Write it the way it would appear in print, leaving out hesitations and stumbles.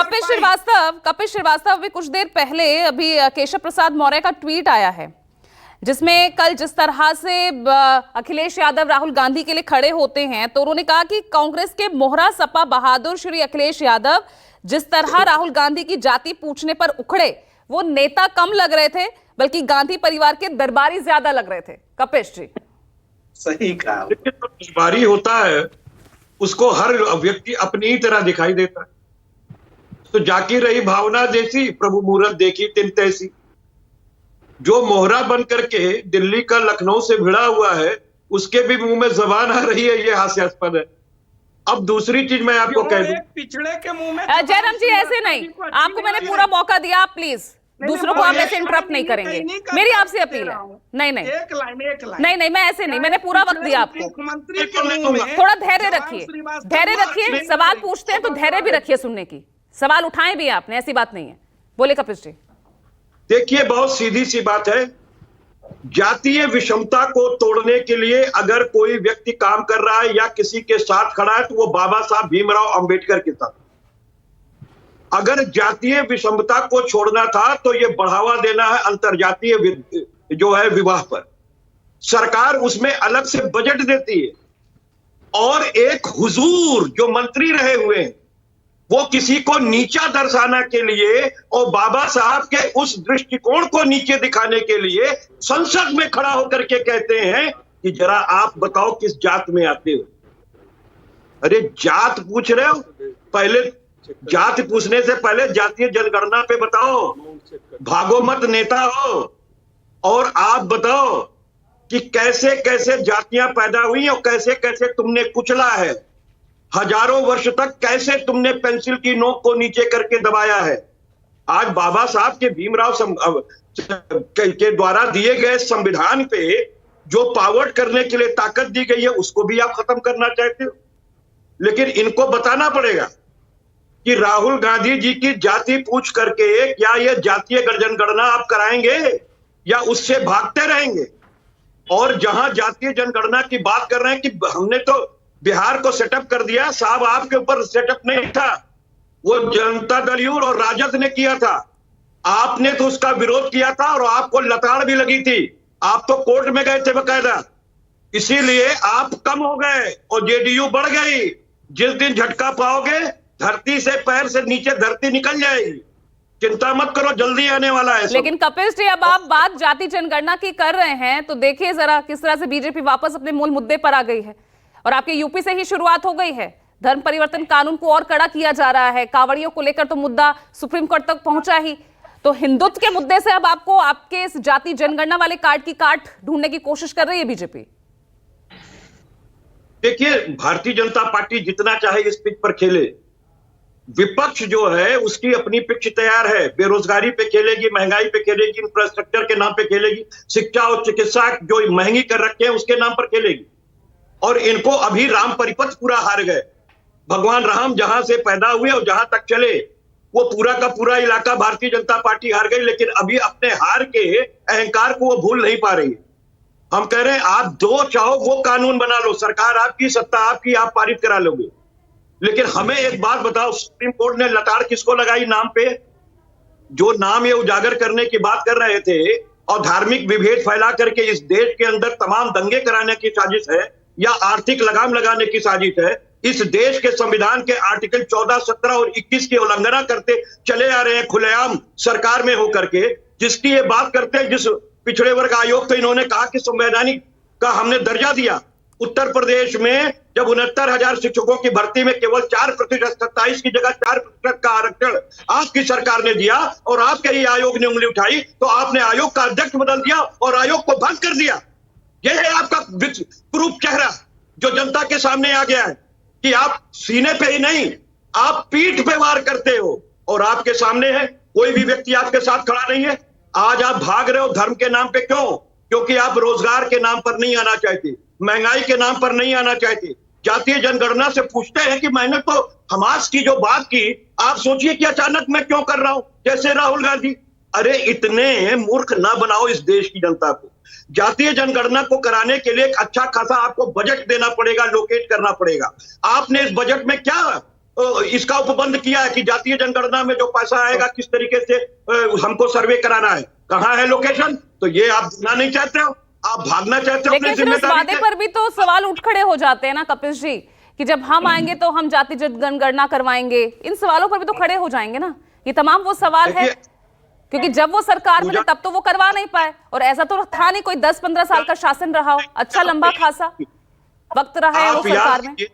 कपिल श्रीवास्तव भी कुछ देर पहले अभी केशव प्रसाद मौर्य का ट्वीट आया है जिसमें कल जिस तरह से अखिलेश यादव राहुल गांधी के लिए खड़े होते हैं, तो उन्होंने कहा कि कांग्रेस के मोहरा सपा बहादुर श्री अखिलेश यादव जिस तरह राहुल गांधी की जाति पूछने पर उखड़े, वो नेता कम लग रहे थे बल्कि गांधी परिवार के दरबारी ज्यादा लग रहे थे। कपिश जी सही कहा। लेकिन तो दरबारी होता है उसको हर व्यक्ति अपनी ही तरह दिखाई देता है। तो जाकी रही भावना जैसी, प्रभु मूरत देखी तिन तैसी। जो मोहरा बन करके दिल्ली का लखनऊ से भिड़ा हुआ है उसके भी मुंह में जबान आ रही है, ये हास्यास्पद है। अब दूसरी चीज मैं आपको कह दूं, पिछड़े के मुंह में जयराम जी ऐसे नहीं, आपको मैंने पूरा मौका दिया, आप प्लीज दूसरों को आप ऐसे इंटरप्ट नहीं करेंगे। मेरी आपसे अपील है। नहीं नहीं एक लाइन नहीं नहीं, मैं ऐसे नहीं, मैंने पूरा वक्त दिया आपको। मुख्यमंत्री के मुंह में थोड़ा धैर्य रखिए, धैर्य रखिए। सवाल पूछते हैं तो धैर्य भी रखिए सुनने की, सवाल उठाए भी आपने, ऐसी बात नहीं है। बोले कपिल जी। देखिए बहुत सीधी सी बात है, जातीय विषमता को तोड़ने के लिए अगर कोई व्यक्ति काम कर रहा है या किसी के साथ खड़ा है तो वो बाबा साहब भीमराव अंबेडकर के साथ। अगर जातीय विषमता को छोड़ना था तो ये बढ़ावा देना है अंतरजातीय जो है विवाह पर। सरकार उसमें अलग से बजट देती है और एक हुजूर जो मंत्री रहे हुए हैं वो किसी को नीचा दर्शाने के लिए और बाबा साहब के उस दृष्टिकोण को नीचे दिखाने के लिए संसद में खड़ा होकर के कहते हैं कि जरा आप बताओ किस जात में आते हो। अरे जात पूछ रहे हो, पहले जात पूछने से पहले जातीय जनगणना पे बताओ। भागो मत नेता हो और आप बताओ कि कैसे कैसे जातियां पैदा हुई और कैसे कैसे तुमने कुचला है। हजारों वर्ष तक कैसे तुमने पेंसिल की नोक को नीचे करके दबाया है। आज बाबा साहब के भीमराव के द्वारा दिए गए संविधान पे जो पावर्ड करने के लिए ताकत दी गई है उसको भी आप खत्म करना चाहते हो। लेकिन इनको बताना पड़ेगा कि राहुल गांधी जी की जाति पूछ करके क्या ये जातीय जनगणना आप कराएंगे या उससे भागते रहेंगे। और जहां जातीय जनगणना की बात कर रहे हैं कि हमने तो बिहार को सेटअप कर दिया, साहब आपके ऊपर सेटअप नहीं था, वो जनता दल यूनाइटेड और राजद ने किया था। आपने तो उसका विरोध किया था और आपको लताड़ भी लगी थी, आप तो कोर्ट में गए थे बकायदा। इसीलिए आप कम हो गए और जेडीयू बढ़ गई। जिस दिन झटका पाओगे धरती से पैर से नीचे धरती निकल जाएगी। चिंता मत करो, जल्दी आने वाला है। लेकिन कपिल जी अब आप बात जाति जनगणना की कर रहे हैं तो देखिए जरा किस तरह से बीजेपी वापस अपने मूल मुद्दे पर आ गई है और आपके यूपी से ही शुरुआत हो गई है। धर्म परिवर्तन कानून को और कड़ा किया जा रहा है, कांवड़ियों को लेकर तो मुद्दा सुप्रीम कोर्ट तक पहुंचा ही, तो हिंदुत्व के मुद्दे से अब आपको आपके इस जाति जनगणना वाले कार्ड की काट ढूंढने की कोशिश कर रही है बीजेपी। देखिए भारतीय जनता पार्टी जितना चाहे इस पिच पर खेले, विपक्ष जो है उसकी अपनी पिच तैयार है। बेरोजगारी पे खेलेगी, महंगाई पे खेलेगी, इंफ्रास्ट्रक्चर के नाम पे खेलेगी, शिक्षा और चिकित्सा जो महंगी कर रखे हैं उसके नाम पर खेलेगी। और इनको अभी राम परिपथ पूरा हार गए। भगवान राम जहां से पैदा हुए और जहां तक चले वो पूरा का पूरा इलाका भारतीय जनता पार्टी हार गई। लेकिन अभी अपने हार के अहंकार को वो भूल नहीं पा रही है। हम कह रहे हैं आप जो चाहो वो कानून बना लो, सरकार आपकी, सत्ता आपकी, आप पारित करा लोगे। लेकिन हमें एक बात बताओ, सुप्रीम कोर्ट ने लताड़ किसको लगाई नाम पे? जो नाम ये उजागर करने की बात कर रहे थे और धार्मिक विभेद फैला करके इस देश के अंदर तमाम दंगे कराने की साजिश है या आर्थिक लगाम लगाने की साजिश है। इस देश के संविधान के आर्टिकल 14, 17 और 21 की उल्लंघना करते चले आ रहे हैं खुलेआम सरकार में होकर के। जिसकी ये बात करते हैं, जिस पिछड़े वर्ग आयोग तो इन्होंने कहा कि संवैधानिक का हमने दर्जा दिया। उत्तर प्रदेश में जब 69,000 शिक्षकों की भर्ती में केवल 4%, 27 की जगह 4% का आरक्षण आपकी सरकार ने दिया और आपके ही आयोग ने उंगली उठाई तो आपने आयोग का अध्यक्ष बदल दिया और आयोग को भंग कर दिया। यह है आपका प्रूफ चेहरा जो जनता के सामने आ गया है कि आप सीने पे ही नहीं, आप पीठ पे वार करते हो और आपके सामने है कोई भी व्यक्ति आपके साथ खड़ा नहीं है। आज आप भाग रहे हो धर्म के नाम पे, क्यों? क्योंकि आप रोजगार के नाम पर नहीं आना चाहते, महंगाई के नाम पर नहीं आना चाहते। जातीय जनगणना से पूछते हैं कि मैंने तो हमास की जो बात की, आप सोचिए कि अचानक मैं क्यों कर रहा हूं जैसे राहुल गांधी। अरे इतने मूर्ख ना बनाओ इस देश की जनता को। जातीय जनगणना को कराने के लिए एक अच्छा खासा आपको बजट देना पड़ेगा, लोकेट करना पड़ेगा। आपने इस बजट में क्या इसका उपबंध किया है कि जातीय जनगणना में जो पैसा आएगा किस तरीके से हमको सर्वे कराना है, कहाँ है लोकेशन। तो ये आप देना नहीं चाहते हो, आप भागना चाहते हो अपनी लेकिन फिर उस जिम्मेदारी वादे से। पर भी तो सवाल उठ खड़े हो जाते हैं ना कपिल जी, कि जब हम आएंगे तो हम जाति जनगणना करवाएंगे। इन सवालों पर भी तो खड़े हो जाएंगे ना। ये तमाम वो सवाल है, क्योंकि जब वो सरकार में थे तब तो वो करवा नहीं पाए, और ऐसा तो था नहीं कोई 10-15 साल का शासन रहा हो, अच्छा लंबा खासा वक्त रहा है वो आप याद सरकार में। कीजिए,